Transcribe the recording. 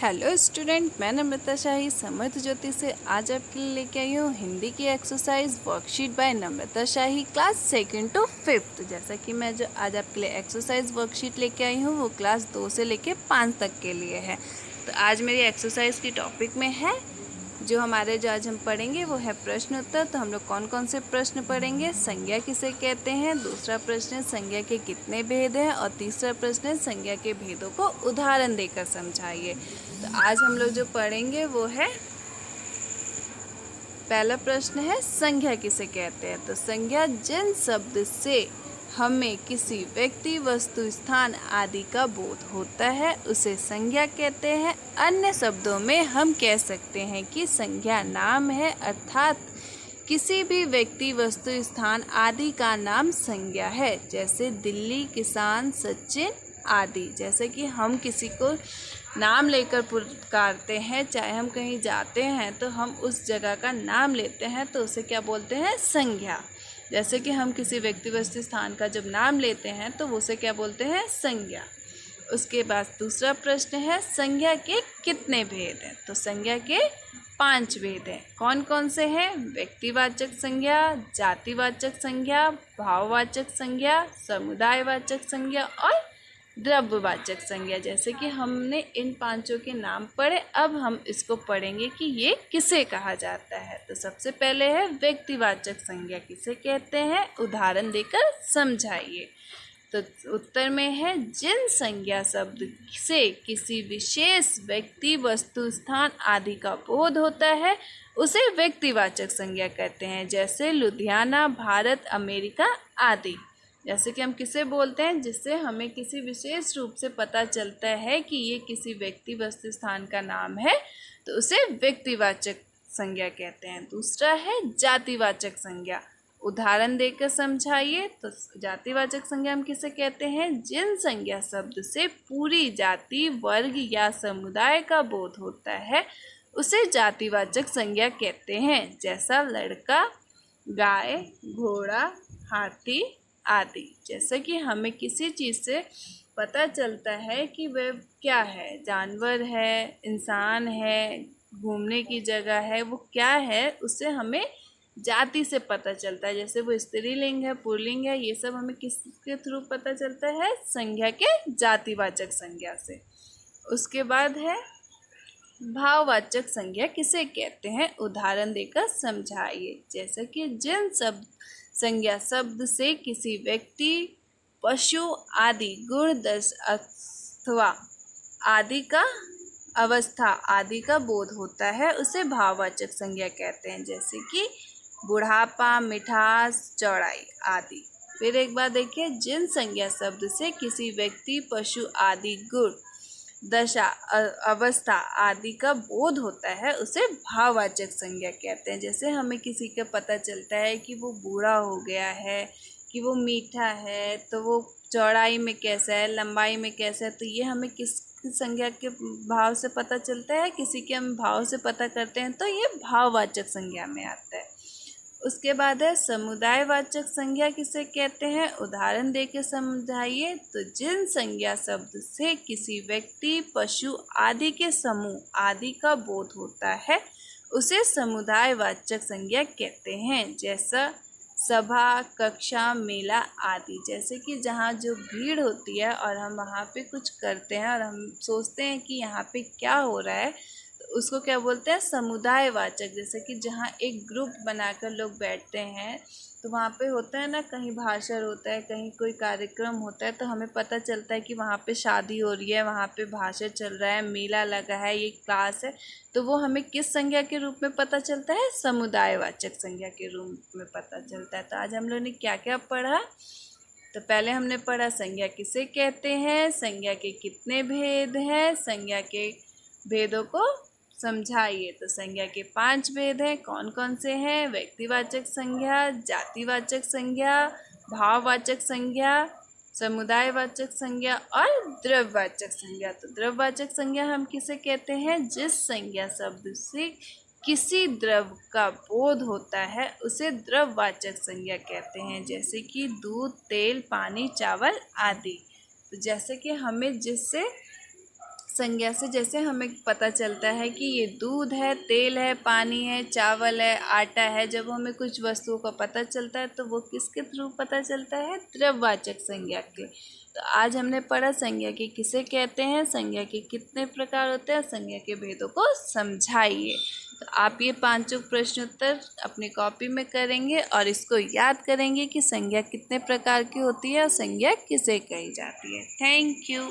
Hello student, मैं नम्रता शाही समर्थ ज्योति से आज आपके लिए लेके आई हूँ हिंदी की exercise worksheet by Namrata Shahi class 2nd to 5th। जैसा कि मैं जो आज आपके लिए एक्सरसाइज वर्कशीट लेके आई हूँ वो क्लास 2 से लेके 5 तक के लिए है। तो आज मेरी एक्सरसाइज की टॉपिक में है जो आज हम पढ़ेंगे वो है प्रश्न उत्तर। तो हम लोग कौन कौन से प्रश्न पढ़ेंगे? संज्ञा किसे कहते हैं, दूसरा प्रश्न है संज्ञा के कितने भेद हैं, और तीसरा प्रश्न है संज्ञा के भेदों को उदाहरण देकर समझाइए। तो आज हम लोग जो पढ़ेंगे वो है, पहला प्रश्न है संज्ञा किसे कहते हैं। तो संज्ञा जिन शब्द से हमें किसी व्यक्ति, वस्तु, स्थान आदि का बोध होता है उसे संज्ञा कहते हैं। अन्य शब्दों में हम कह सकते हैं कि संज्ञा नाम है, अर्थात किसी भी व्यक्ति, वस्तु, स्थान आदि का नाम संज्ञा है। जैसे दिल्ली, किसान, सचिन आदि। जैसे कि हम किसी को नाम लेकर पुकारते हैं, चाहे हम कहीं जाते हैं तो हम उस जगह का नाम लेते हैं तो उसे क्या बोलते हैं? संज्ञा। जैसे कि हम किसी व्यक्ति, वस्तु, स्थान का जब नाम लेते हैं तो उसे क्या बोलते हैं? संज्ञा। उसके बाद दूसरा प्रश्न है संज्ञा के कितने भेद हैं। तो संज्ञा के 5 भेद हैं। कौन कौन से हैं? व्यक्तिवाचक संज्ञा, जातिवाचक संज्ञा, भाववाचक संज्ञा, समुदायवाचक संज्ञा और द्रव्यवाचक संज्ञा। जैसे कि हमने इन 5 के नाम पढ़े, अब हम इसको पढ़ेंगे कि ये किसे कहा जाता है। तो सबसे पहले है व्यक्तिवाचक संज्ञा किसे कहते हैं, उदाहरण देकर समझाइए। तो उत्तर में है जिन संज्ञा शब्द से किसी विशेष व्यक्ति, वस्तु, स्थान आदि का बोध होता है उसे व्यक्तिवाचक संज्ञा कहते हैं। जैसे लुधियाना, भारत, अमेरिका आदि। जैसे कि हम किसे बोलते हैं? जिससे हमें किसी विशेष रूप से पता चलता है कि ये किसी व्यक्ति, वस्तु, स्थान का नाम है तो उसे व्यक्तिवाचक संज्ञा कहते हैं। दूसरा है जातिवाचक संज्ञा, उदाहरण देकर समझाइए। तो जातिवाचक संज्ञा हम किसे कहते हैं? जिन संज्ञा शब्द से पूरी जाति, वर्ग या समुदाय का बोध होता है उसे जातिवाचक संज्ञा कहते हैं। जैसा लड़का, गाय, घोड़ा, हाथी आदि। जैसे कि हमें किसी चीज़ से पता चलता है कि वह क्या है, जानवर है, इंसान है, घूमने की जगह है, वो क्या है, उससे हमें जाति से पता चलता है। जैसे वो स्त्रीलिंग है, पुल्लिंग है, ये सब हमें किसके थ्रू पता चलता है? संज्ञा के जातिवाचक संज्ञा से। उसके बाद है भाववाचक संज्ञा किसे कहते हैं, उदाहरण देकर समझाइए। जैसे कि जिन शब्द संज्ञा शब्द से किसी व्यक्ति, पशु आदि गुण, दश अथवा अवस्था आदि का बोध होता है उसे भाववाचक संज्ञा कहते हैं। जैसे कि बुढ़ापा, मिठास, चौड़ाई आदि। फिर एक बार देखिए, जिन संज्ञा शब्द से किसी व्यक्ति, पशु आदि गुण, दशा, अवस्था आदि का बोध होता है उसे भाववाचक संज्ञा कहते हैं। जैसे हमें किसी का पता चलता है कि वो बूढ़ा हो गया है, कि वो मीठा है, तो वो चौड़ाई में कैसा है, लंबाई में कैसा है, तो ये हमें किस संज्ञा के भाव से पता चलता है? किसी के हम भाव से पता करते हैं तो ये भाववाचक संज्ञा में आता है। उसके बाद है समुदायवाचक संज्ञा किसे कहते हैं, उदाहरण देके समझाइए। तो जिन संज्ञा शब्द से किसी व्यक्ति, पशु आदि के समूह आदि का बोध होता है उसे समुदायवाचक संज्ञा कहते हैं। जैसा सभा, कक्षा, मेला आदि। जैसे कि जहाँ जो भीड़ होती है और हम वहाँ पे कुछ करते हैं और हम सोचते हैं कि यहाँ पे क्या हो रहा है, तो उसको क्या बोलते हैं? समुदायवाचक। जैसे कि जहाँ एक ग्रुप बनाकर लोग बैठते हैं तो वहाँ पे होता है ना, कहीं भाषण होता है, कहीं कोई कार्यक्रम होता है, तो हमें पता चलता है कि वहाँ पे शादी हो रही है, वहाँ पे भाषण चल रहा है, मेला लगा है, ये क्लास है, तो वो हमें किस संज्ञा के रूप में पता चलता है? समुदायवाचक संज्ञा के रूप में पता चलता है। तो आज हम लोगों ने क्या क्या पढ़ा? तो पहले हमने पढ़ा संज्ञा किसे कहते हैं, संज्ञा के कितने भेद हैं, संज्ञा के भेदों को समझाइए। तो संज्ञा के 5 भेद हैं। कौन कौन से हैं? व्यक्तिवाचक संज्ञा, जातिवाचक संज्ञा, भाववाचक संज्ञा, समुदायवाचक संज्ञा और द्रव्यवाचक संज्ञा। तो द्रव्यवाचक संज्ञा हम किसे कहते हैं? जिस संज्ञा शब्द से किसी द्रव का बोध होता है उसे द्रव्यवाचक संज्ञा कहते हैं। जैसे कि दूध, तेल, पानी, चावल आदि। तो जैसे कि हमें जिससे संज्ञा से जैसे हमें पता चलता है कि ये दूध है, तेल है, पानी है, चावल है, आटा है। जब हमें कुछ वस्तुओं का पता चलता है तो वो किसके थ्रू पता चलता है? द्रव्यवाचक संज्ञा के। तो आज हमने पढ़ा संज्ञा के किसे कहते हैं, संज्ञा के कितने प्रकार होते हैं, संज्ञा के भेदों को समझाइए। तो आप ये पांचों प्रश्न उत्तर अपनी कॉपी में करेंगे और इसको याद करेंगे कि संज्ञा कितने प्रकार की होती है और संज्ञा किसे कही जाती है। Thank you.